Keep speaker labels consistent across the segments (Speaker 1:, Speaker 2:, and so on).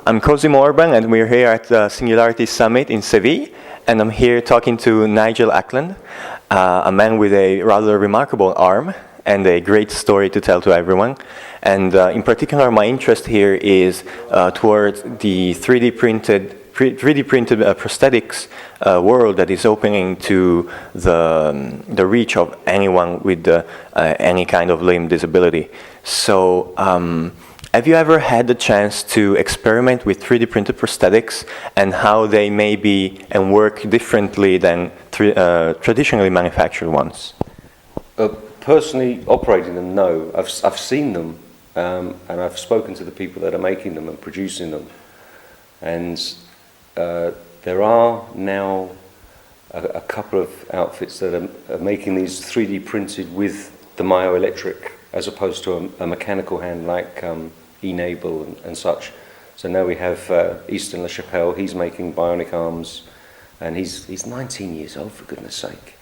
Speaker 1: I'm Cosimo Orban, and we're here at the Singularity Summit in Seville, and I'm here talking to Nigel Ackland, a man with a rather remarkable arm and a great story to tell to everyone. And in particular, my interest here is towards the 3D printed prosthetics world that is opening to the reach of anyone with any kind of limb disability. So have you ever had the chance to experiment with 3D printed prosthetics and how they may be and work differently than traditionally manufactured ones?
Speaker 2: Personally, operating them, no. I've seen them, and I've spoken to the people that are making them and producing them. And there are now a couple of outfits that are making these 3D printed with the myoelectric, as opposed to a mechanical hand like Enable and such. So now we have Easton La Chapelle. He's making bionic arms, and he's 19 years old, for goodness sake.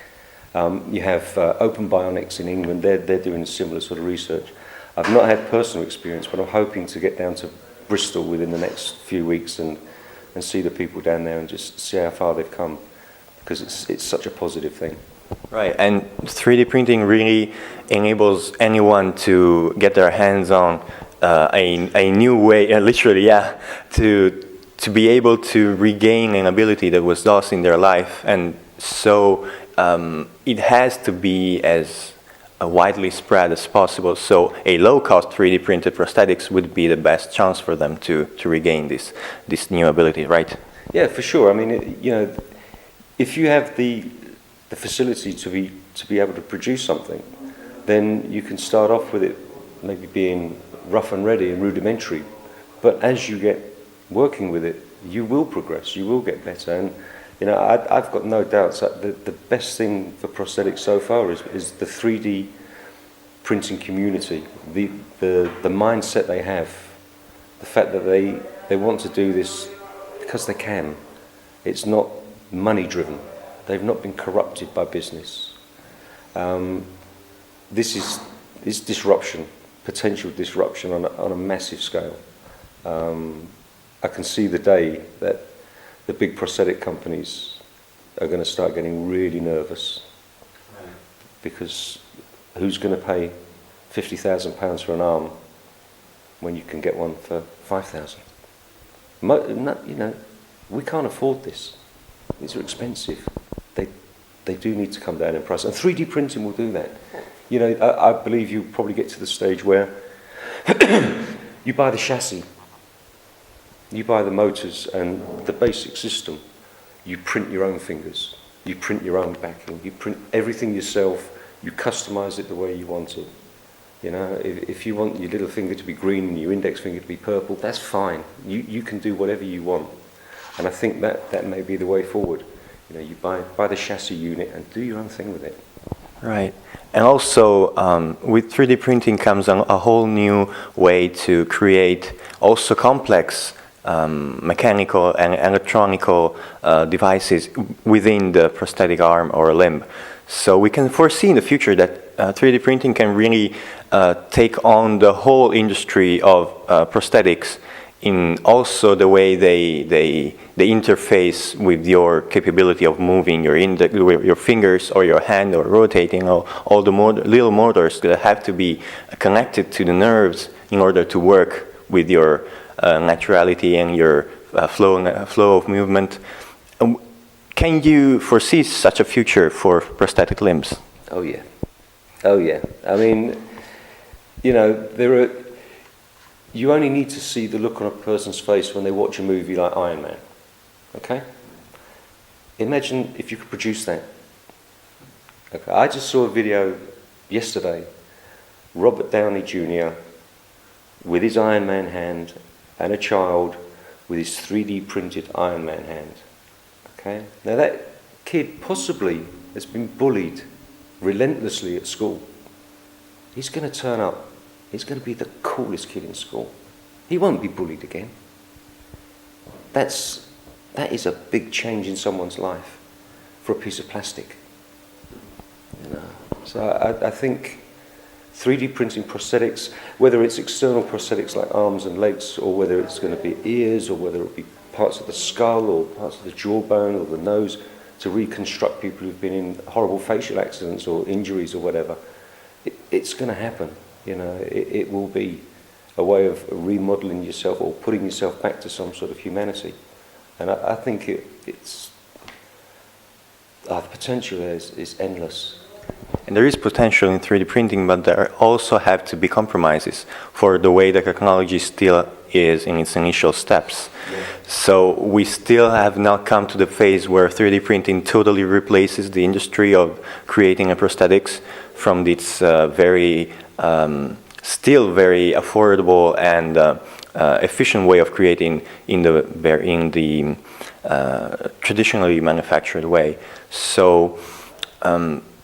Speaker 2: You have Open Bionics in England. They're doing similar sort of research. I've not had personal experience, but I'm hoping to get down to Bristol within the next few weeks and see the people down there and just see how far they've come, because it's such a positive thing.
Speaker 1: Right, and 3D printing really enables anyone to get their hands on a new way, literally, yeah, to be able to regain an ability that was lost in their life. And so it has to be as widely spread as possible. So a low-cost 3D printed prosthetics would be the best chance for them to regain this new ability, right?
Speaker 2: Yeah, for sure. I mean, if you have the facility to be able to produce something, then you can start off with it maybe being rough and ready and rudimentary. But as you get working with it, you will progress. You will get better. And I've got no doubts that the best thing for prosthetics so far is the 3D printing community, the mindset they have, the fact that they want to do this because they can. It's not money driven. They've not been corrupted by business. This is disruption, potential disruption on a massive scale. I can see the day that the big prosthetic companies are going to start getting really nervous, because who's going to pay £50,000 for an arm when you can get one for £5,000? We can't afford this. These are expensive. They do need to come down in price, and 3D printing will do that. I believe you probably get to the stage where you buy the chassis, you buy the motors and the basic system. You print your own fingers, you print your own backing, you print everything yourself. You customize it the way you want it. If you want your little finger to be green and your index finger to be purple, that's fine. You can do whatever you want, and I think that may be the way forward. You buy the chassis unit and do your own thing with it.
Speaker 1: Right. And also, with 3D printing comes a whole new way to create also complex mechanical and electronical devices within the prosthetic arm or limb. So we can foresee in the future that 3D printing can really take on the whole industry of prosthetics, in also the way they interface with your capability of moving your fingers or your hand, or rotating all the little motors that have to be connected to the nerves in order to work with your naturality and your flow of movement. Can you foresee such a future for prosthetic limbs?
Speaker 2: Oh yeah. I mean, you only need to see the look on a person's face when they watch a movie like Iron Man. Okay? Imagine if you could produce that. Okay. I just saw a video yesterday, Robert Downey Jr. with his Iron Man hand and a child with his 3D printed Iron Man hand. Okay? Now that kid possibly has been bullied relentlessly at school. He's going to turn up. He's going to be the coolest kid in school. He won't be bullied again. That is a big change in someone's life for a piece of plastic. So I think 3D printing prosthetics, whether it's external prosthetics like arms and legs, or whether it's going to be ears, or whether it be parts of the skull or parts of the jawbone or the nose, to reconstruct people who've been in horrible facial accidents or injuries or whatever. It's going to happen. You know, it will be a way of remodeling yourself or putting yourself back to some sort of humanity. And I think it's the potential there is endless.
Speaker 1: And there is potential in 3D printing, but there also have to be compromises for the way the technology still is in its initial steps.
Speaker 2: Yeah.
Speaker 1: So we still have not come to the phase where 3D printing totally replaces the industry of creating a prosthetics from its still very affordable and efficient way of creating in the traditionally manufactured way. So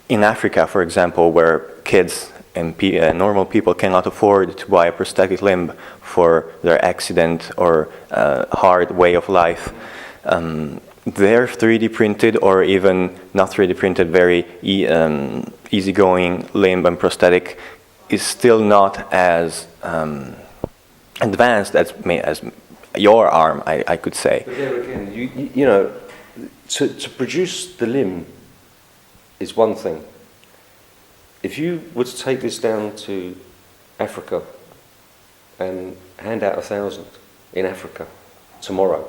Speaker 1: in Africa, for example, where kids and normal people cannot afford to buy a prosthetic limb for their accident or hard way of life, their 3D printed or even not 3D printed, very easygoing limb and prosthetic is still not as advanced as your arm, I could say.
Speaker 2: But there again, you know, to produce the limb is one thing. If you were to take this down to Africa and hand out 1,000 in Africa tomorrow,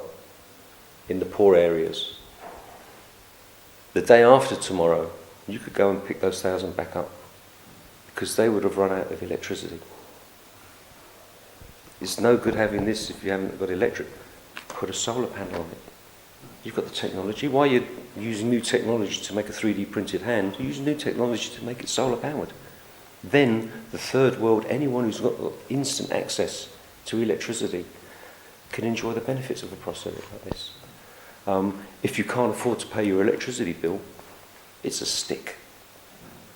Speaker 2: in the poor areas, the day after tomorrow, you could go and pick those 1,000 back up because they would have run out of electricity. It's no good having this if you haven't got electric. Put a solar panel on it. You've got the technology. Why are you using new technology to make a 3D printed hand? You use new technology to make it solar powered. Then the third world, anyone who's got instant access to electricity can enjoy the benefits of a prosthetic like this. If you can't afford to pay your electricity bill, it's a stick.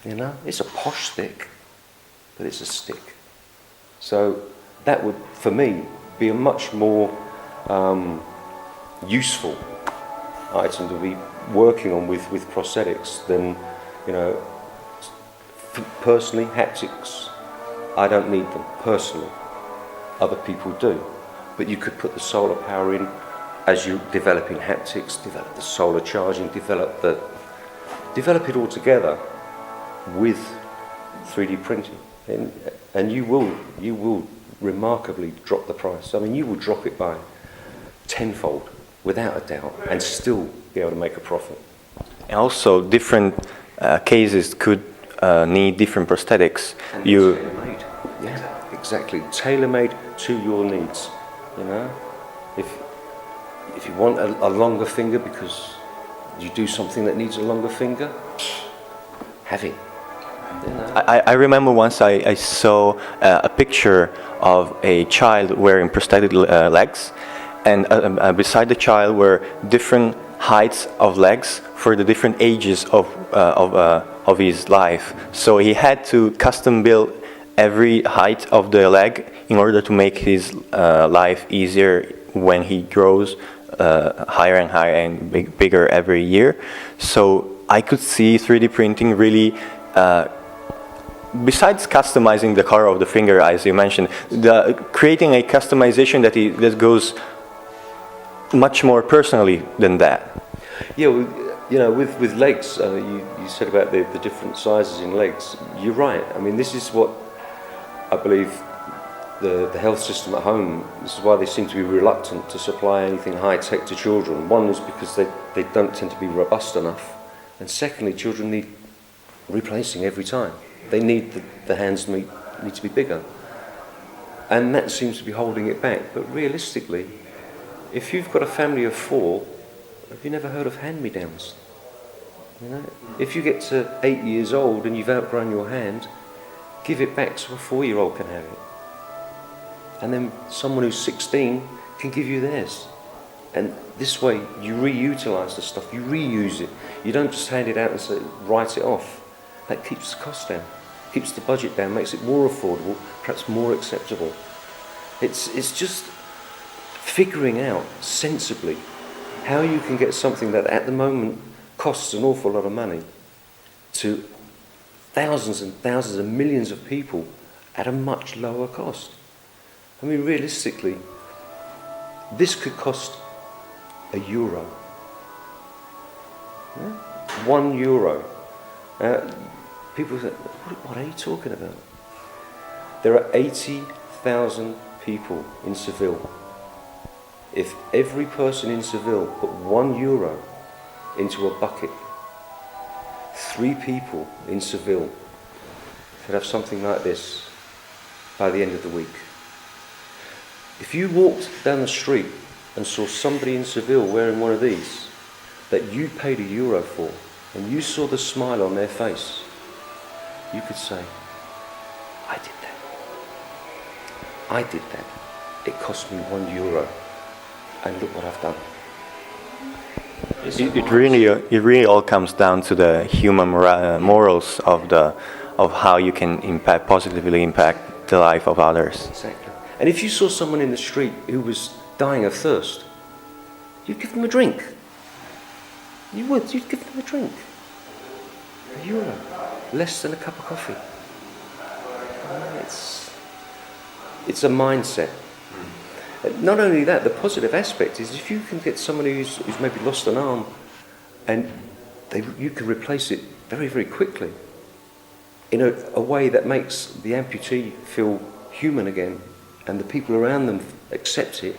Speaker 2: You know, it's a posh stick, but it's a stick. So that would, for me, be a much more useful item to be working on with prosthetics than, you know, personally, haptics, I don't need them personally. Other people do. But you could put the solar power in as you're developing haptics, develop the solar charging, develop it all together with 3D printing. And you will remarkably drop the price. I mean, you will drop it by tenfold, without a doubt, and still be able to make a profit.
Speaker 1: And also, different cases could need different prosthetics.
Speaker 2: And tailor-made. Yeah, exactly. Tailor-made to your needs. You know, if you want a longer finger because you do something that needs a longer finger, have it. You know?
Speaker 1: I remember once I saw a picture of a child wearing prosthetic legs, and beside the child were different heights of legs for the different ages of his life. So he had to custom build every height of the leg in order to make his life easier when he grows higher and higher and bigger every year. So I could see 3D printing really, besides customizing the color of the finger, as you mentioned, creating a customization that goes much more personally than that.
Speaker 2: Yeah, well, you know, with legs, you said about the different sizes in legs. You're right. I mean, this is what I believe the health system at home, this is why they seem to be reluctant to supply anything high-tech to children. One is because they don't tend to be robust enough. And secondly, children need replacing every time. They need the hands need to be bigger. And that seems to be holding it back. But realistically, if you've got a family of 4, have you never heard of hand-me-downs? You know, if you get to 8 years old and you've outgrown your hand, give it back so a 4-year-old can have it. And then someone who's 16 can give you theirs. And this way, you reutilise the stuff, you reuse it. You don't just hand it out and say, write it off. That keeps the cost down, keeps the budget down, makes it more affordable, perhaps more acceptable. It's just figuring out sensibly how you can get something that at the moment costs an awful lot of money to thousands and thousands and millions of people at a much lower cost. I mean, realistically, this could cost €1. Yeah? €1. People say, what are you talking about? There are 80,000 people in Seville. If every person in Seville put €1 into a bucket, 3 people in Seville could have something like this by the end of the week. If you walked down the street and saw somebody in Seville wearing one of these that you paid €1 for, and you saw the smile on their face, you could say, I did that. I did that. It cost me €1, and look what I've done.
Speaker 1: It really all comes down to the human morals of how you can positively impact the life of others.
Speaker 2: Exactly. And if you saw someone in the street who was dying of thirst, you'd give them a drink. You would. You'd give them a drink. €1, less than a cup of coffee. It's a mindset. Not only that, the positive aspect is if you can get somebody who's maybe lost an arm, and you can replace it very, very quickly in a way that makes the amputee feel human again, and the people around them accept it,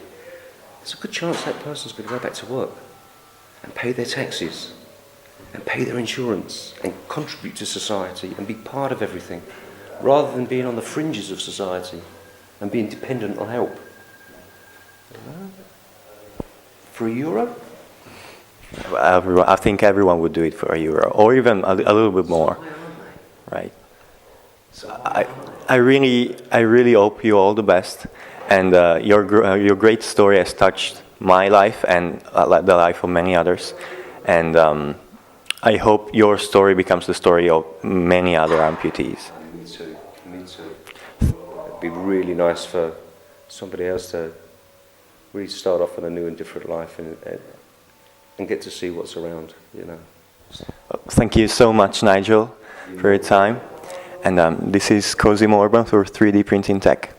Speaker 2: there's a good chance that person's going to go back to work and pay their taxes and pay their insurance and contribute to society and be part of everything, rather than being on the fringes of society and being dependent on help. For €1?
Speaker 1: I think everyone would do it for €1, or even a little bit more, right? So I really hope you all the best, and your great story has touched my life and the life of many others, and I hope your story becomes the story of many other amputees.
Speaker 2: Me too. It'd be really nice for somebody else to really start off in a new and different life and get to see what's around, you know.
Speaker 1: Thank you so much, Nigel, for your time. And this is Cosimo Orban for 3D Printing Tech.